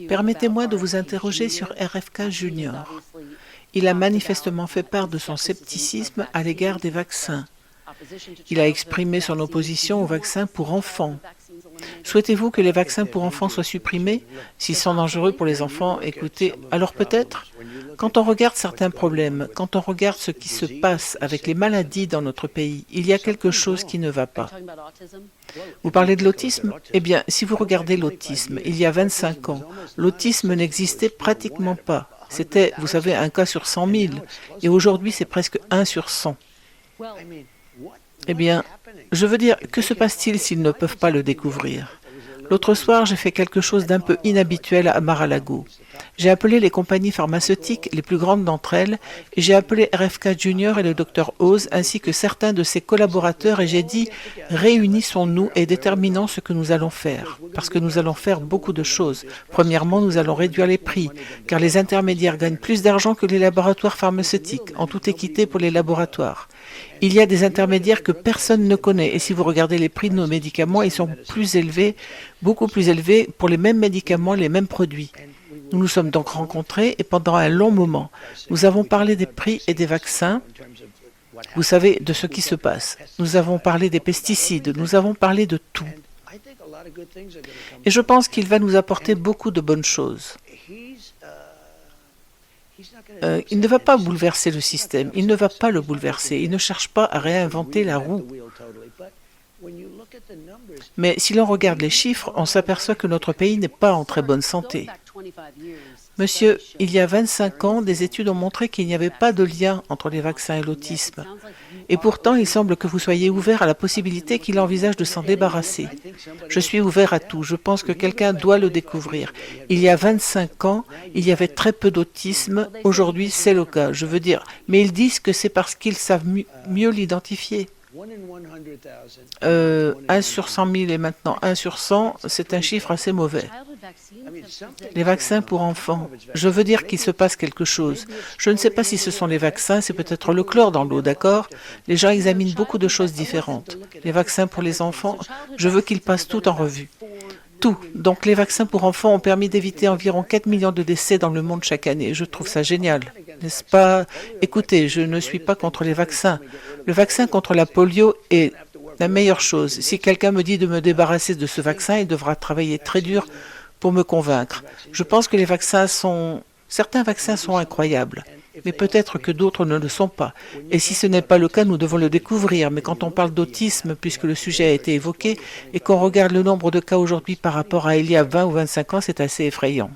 Permettez-moi de vous interroger sur RFK Junior. Il a manifestement fait part de son scepticisme à l'égard des vaccins. Il a exprimé son opposition aux vaccins pour enfants. Souhaitez-vous que les vaccins pour enfants soient supprimés? S'ils sont dangereux pour les enfants, écoutez, alors peut-être. Quand on regarde certains problèmes, quand on regarde ce qui se passe avec les maladies dans notre pays, il y a quelque chose qui ne va pas. Vous parlez de l'autisme? Eh bien, si vous regardez l'autisme, il y a 25 ans, l'autisme n'existait pratiquement pas. C'était, vous savez, un cas sur 100 000, et aujourd'hui c'est presque 1 sur 100. Eh bien, je veux dire, que se passe-t-il s'ils ne peuvent pas le découvrir? L'autre soir, j'ai fait quelque chose d'un peu inhabituel à Mar-a-Lago. J'ai appelé les compagnies pharmaceutiques, les plus grandes d'entre elles, et j'ai appelé RFK Junior et le Dr Oz, ainsi que certains de ses collaborateurs, et j'ai dit « Réunissons-nous et déterminons ce que nous allons faire ». Parce que nous allons faire beaucoup de choses. Premièrement, nous allons réduire les prix, car les intermédiaires gagnent plus d'argent que les laboratoires pharmaceutiques, en toute équité pour les laboratoires. Il y a des intermédiaires que personne ne connaît, et si vous regardez les prix de nos médicaments, ils sont plus élevés, beaucoup plus élevés pour les mêmes médicaments, les mêmes produits. Nous nous sommes donc rencontrés et pendant un long moment, nous avons parlé des prix et des vaccins, vous savez, de ce qui se passe. Nous avons parlé des pesticides, nous avons parlé de tout. Et je pense qu'il va nous apporter beaucoup de bonnes choses. Il ne va pas bouleverser le système, il ne va pas le bouleverser, il ne cherche pas à réinventer la roue. Mais si l'on regarde les chiffres, on s'aperçoit que notre pays n'est pas en très bonne santé. Monsieur, il y a 25 ans, des études ont montré qu'il n'y avait pas de lien entre les vaccins et l'autisme. Et pourtant, il semble que vous soyez ouvert à la possibilité qu'il envisage de s'en débarrasser. Je suis ouvert à tout. Je pense que quelqu'un doit le découvrir. Il y a 25 ans, il y avait très peu d'autisme. Aujourd'hui, c'est le cas. Je veux dire, mais ils disent que c'est parce qu'ils savent mieux l'identifier. 1 sur 100 000 et maintenant 1 sur 100, c'est un chiffre assez mauvais. Les vaccins pour enfants. Je veux dire qu'il se passe quelque chose. Je ne sais pas si ce sont les vaccins, c'est peut-être le chlore dans l'eau, d'accord? Les gens examinent beaucoup de choses différentes. Les vaccins pour les enfants, je veux qu'ils passent tout en revue. Tout. Donc les vaccins pour enfants ont permis d'éviter environ 4 millions de décès dans le monde chaque année. Je trouve ça génial, n'est-ce pas? Écoutez, je ne suis pas contre les vaccins. Le vaccin contre la polio est la meilleure chose. Si quelqu'un me dit de me débarrasser de ce vaccin, il devra travailler très dur pour me convaincre. Je pense que certains vaccins sont incroyables, mais peut-être que d'autres ne le sont pas. Et si ce n'est pas le cas, nous devons le découvrir. Mais quand on parle d'autisme, puisque le sujet a été évoqué, et qu'on regarde le nombre de cas aujourd'hui par rapport à il y a 20 ou 25 ans, c'est assez effrayant.